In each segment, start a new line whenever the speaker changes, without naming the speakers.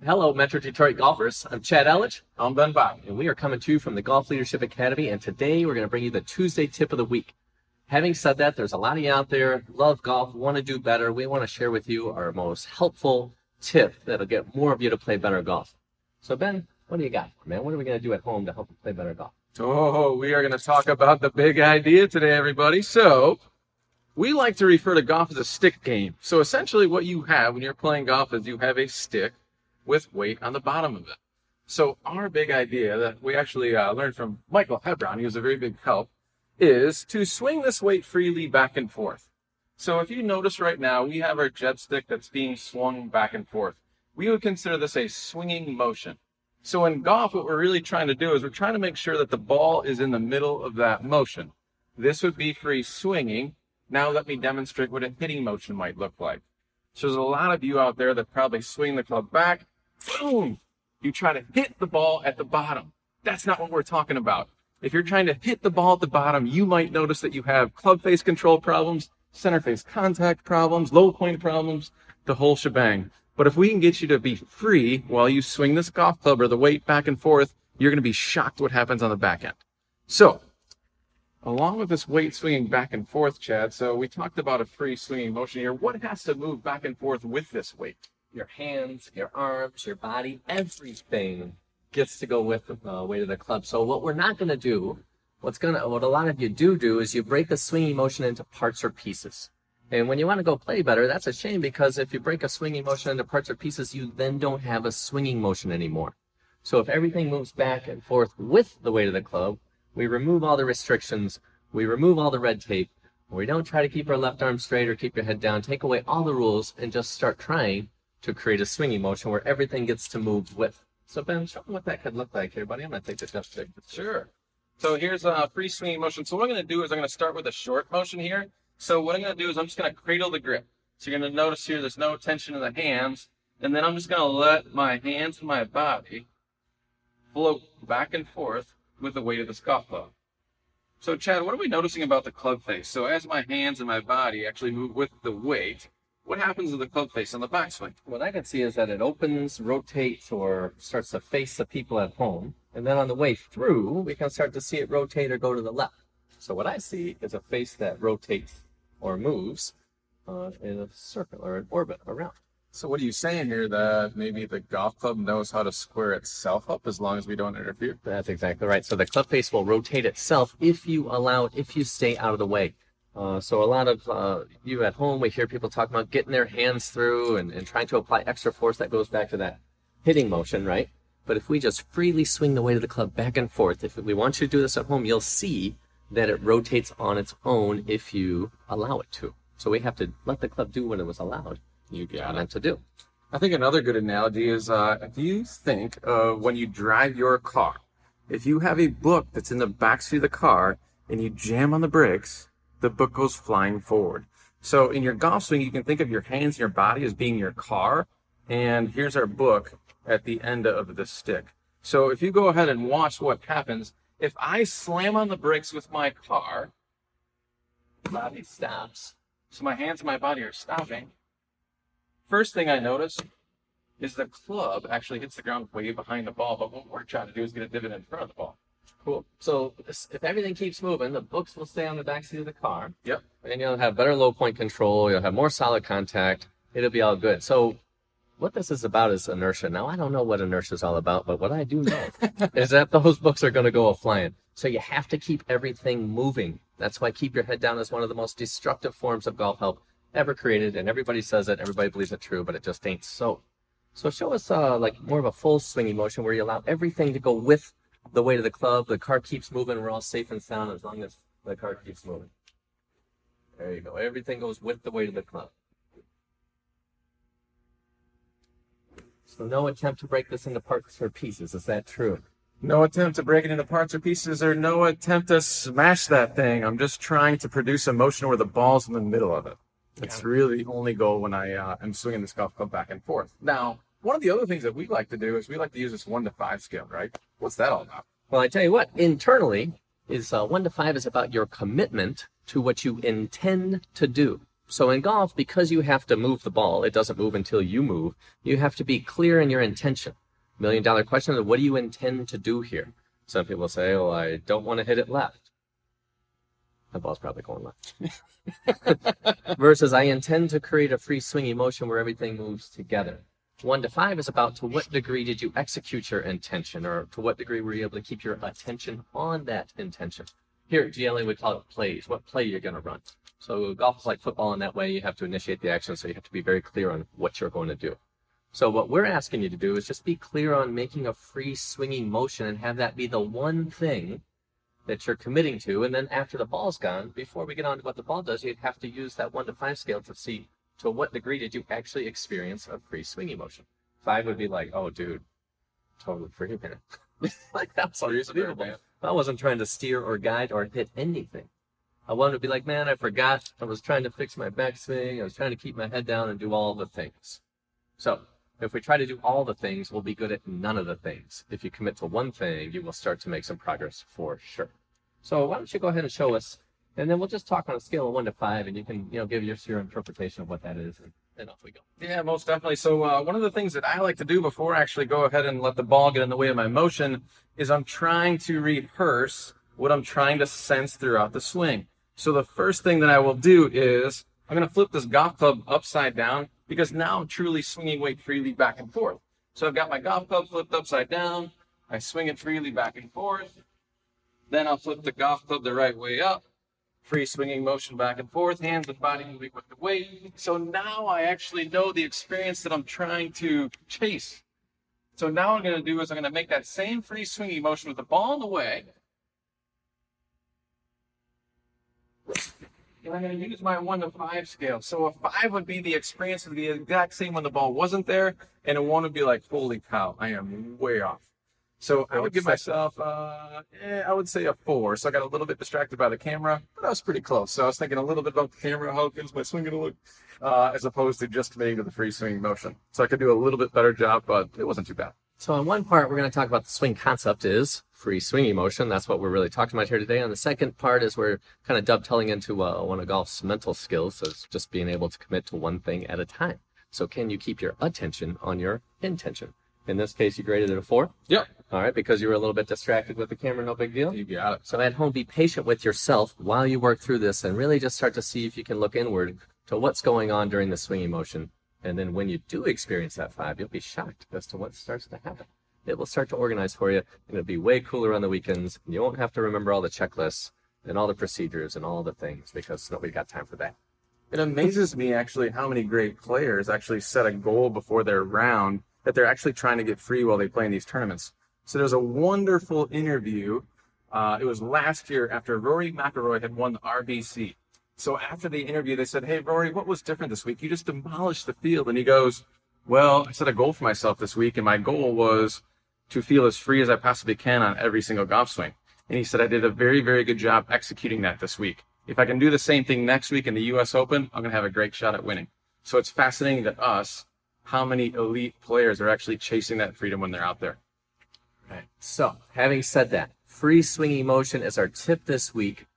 Hello, Metro Detroit golfers. I'm Chad Elledge,
I'm Ben Bockin.
and we are coming to you from the Golf Leadership Academy, and today we're going to bring you the Tuesday tip of the week. Having said that, there's a lot of you out there, love golf, want to do better. We want to share with you our most helpful tip that'll get more of you to play better golf. So, Ben, what do you got, man? What are we going to do at home to help you play better golf?
Oh, we are going to talk about the big idea today, everybody. So, we like to refer to golf as a stick game. So, essentially what you have when you're playing golf is you have a stick with weight on the bottom of it. So, our big idea that we actually learned from Michael Hebron, he was a very big help, is to swing this weight freely back and forth. So, if you notice right now, we have our jet stick that's being swung back and forth. We would consider this a swinging motion. So in golf, what we're really trying to do is we're trying to make sure that the ball is in the middle of that motion. This would be free swinging. Now let me demonstrate what a hitting motion might look like. So there's a lot of you out there that probably swing the club back, boom! You try to hit the ball at the bottom. That's not what we're talking about. If you're trying to hit the ball at the bottom, you might notice that you have club face control problems, center face contact problems, low point problems, the whole shebang. But if we can get you to be free while you swing this golf club or the weight back and forth, you're going to be shocked what happens on the back end. So, along with this weight swinging back and forth, Chad, so we talked about a free swinging motion here. What has to move back and forth with this weight?
Your hands, your arms, your body, everything gets to go with the weight of the club. So what we're not going to do, what a lot of you do is you break the swinging motion into parts or pieces. And when you want to go play better, that's a shame, because if you break a swinging motion into parts or pieces, you then don't have a swinging motion anymore. So if everything moves back and forth with the weight of the club, we remove all the restrictions, we remove all the red tape, we don't try to keep our left arm straight or keep your head down, take away all the rules, and just start trying to create a swinging motion where everything gets to move with. So Ben, show me what that could look like here, buddy. I'm going to take the jet stick.
Sure. So here's a free swinging motion. So what I'm going to do is I'm going to start with a short motion here. So what I'm going to do is I'm just going to cradle the grip. So you're going to notice here there's no tension in the hands. And then I'm just going to let my hands and my body float back and forth with the weight of this golf club. So Chad, what are we noticing about the club face? So as my hands and my body actually move with the weight, what happens to the club face on the backswing?
What I can see is that it opens, rotates, or starts to face the people at home. And then on the way through, we can start to see it rotate or go to the left. So what I see is a face that rotates or moves in a circle or an orbit around.
So what are you saying here, that maybe the golf club knows how to square itself up as long as we don't interfere?
That's exactly right. So the club face will rotate itself if you allow it, if you stay out of the way. So a lot of you at home, we hear people talk about getting their hands through and trying to apply extra force. That goes back to that hitting motion, right? But if we just freely swing the weight of the club back and forth, if we want you to do this at home, you'll see that it rotates on its own if you allow it to. So we have to let the club do what it was allowed to do.
I think another good analogy is if you think when you drive your car, if you have a book that's in the backseat of the car and you jam on the brakes, the book goes flying forward. So in your golf swing, you can think of your hands and your body as being your car, and here's our book at the end of the stick. So if you go ahead and watch what happens, if I slam on the brakes with my car, the body stops. So my hands and my body are stopping. First thing I notice is the club actually hits the ground way behind the ball, but what we're trying to do is get a divot in front of the ball.
Cool. So if everything keeps moving, the books will stay on the back seat of the car.
Yep.
And you'll have better low point control. You'll have more solid contact. It'll be all good. So what this is about is inertia. Now, I don't know what inertia is all about, but what I do know is that those books are going to go flying. So you have to keep everything moving. That's why keep your head down is one of the most destructive forms of golf help ever created. And everybody says it, everybody believes it true, but it just ain't so. So show us like more of a full swinging motion where you allow everything to go with the weight of the club. The car keeps moving. We're all safe and sound as long as the car keeps moving. There you go. Everything goes with the weight of the club. So no attempt to break this into parts or pieces. Is that true?
No attempt to break it into parts or pieces, or no attempt to smash that thing. I'm just trying to produce a motion where the ball's in the middle of it. It's really the only goal when I am swinging this golf club back and forth. Now, one of the other things that we like to do is we like to use this 1 to 5 scale, right? What's that all about?
Well, I tell you what, internally is 1 to 5 is about your commitment to what you intend to do. So in golf, because you have to move the ball, it doesn't move until you move, you have to be clear in your intention. $1 million question is, what do you intend to do here? Some people say, oh, I don't want to hit it left. That ball's probably going left. Versus, I intend to create a free swingy motion where everything moves together. 1 to 5 is about to what degree did you execute your intention, or to what degree were you able to keep your attention on that intention. Here at GLA, we call it plays. What play you're going to run. So golf is like football in that way. You have to initiate the action, so you have to be very clear on what you're going to do. So what we're asking you to do is just be clear on making a free swinging motion and have that be the one thing that you're committing to. And then after the ball's gone, before we get on to what the ball does, you'd have to use that 1 to 5 scale to see to what degree did you actually experience a free swinging motion. 5 would be like, oh, dude, totally free, man. Like, that's unbelievable. I wasn't trying to steer or guide or hit anything. I wanted to be like, man, I forgot. I was trying to fix my backswing. I was trying to keep my head down and do all the things. So if we try to do all the things, we'll be good at none of the things. If you commit to one thing, you will start to make some progress for sure. So why don't you go ahead and show us, and then we'll just talk on a scale of 1 to 5, and you can, give your interpretation of what that is, and off we go.
Yeah, most definitely. So one of the things that I like to do before I actually go ahead and let the ball get in the way of my motion is I'm trying to rehearse what I'm trying to sense throughout the swing. So the first thing that I will do is I'm going to flip this golf club upside down, because now I'm truly swinging weight freely back and forth. So I've got my golf club flipped upside down. I swing it freely back and forth. Then I'll flip the golf club the right way up. Free swinging motion back and forth, hands and body moving with the weight. So now I actually know the experience that I'm trying to chase. So now what I'm going to do is I'm going to make that same free swinging motion with the ball in the way. And I'm going to use my 1 to 5 scale. So a 5 would be the experience of the exact same when the ball wasn't there, and a 1 would be like, holy cow, I am way off. So I would give myself, I would say a 4. So I got a little bit distracted by the camera, but I was pretty close. So I was thinking a little bit about the camera, how is my swing going to look, as opposed to just committing to the free swinging motion. So I could do a little bit better job, but it wasn't too bad.
So in one part, we're going to talk about the swing concept is free swinging motion. That's what we're really talking about here today. And the second part is we're kind of dovetailing into one of golf's mental skills, so it's just being able to commit to one thing at a time. So can you keep your attention on your intention? In this case, you graded it a 4?
Yep.
All right, because you were a little bit distracted with the camera, no big deal?
You got it.
So at home, be patient with yourself while you work through this and really just start to see if you can look inward to what's going on during the swinging motion. And then when you do experience that 5, you'll be shocked as to what starts to happen. It will start to organize for you, and it'll be way cooler on the weekends. And you won't have to remember all the checklists and all the procedures and all the things, because nobody got time for that.
It amazes me actually how many great players actually set a goal before their round that they're actually trying to get free while they play in these tournaments. So there's a wonderful interview. It was last year after Rory McIlroy had won the RBC. So after the interview, they said, hey, Rory, what was different this week? You just demolished the field. And he goes, well, I set a goal for myself this week, and my goal was to feel as free as I possibly can on every single golf swing. And he said, I did a very, very good job executing that this week. If I can do the same thing next week in the U.S. Open, I'm going to have a great shot at winning. So it's fascinating to us how many elite players are actually chasing that freedom when they're out there.
Right. So having said that, free swinging motion is our tip this week.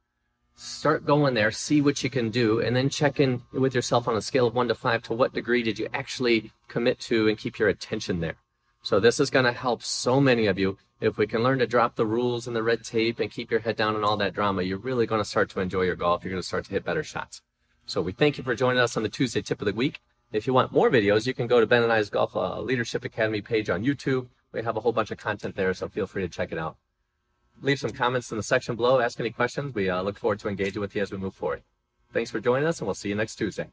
Start going there, see what you can do, and then check in with yourself on a scale of 1 to 5. To what degree did you actually commit to and keep your attention there? So this is going to help so many of you. If we can learn to drop the rules and the red tape and keep your head down and all that drama, you're really going to start to enjoy your golf. You're going to start to hit better shots. So we thank you for joining us on the Tuesday Tip of the Week. If you want more videos, you can go to Ben and I's Golf Leadership Academy page on YouTube. We have a whole bunch of content there, so feel free to check it out. Leave some comments in the section below. Ask any questions. We look forward to engaging with you as we move forward. Thanks for joining us, and we'll see you next Tuesday.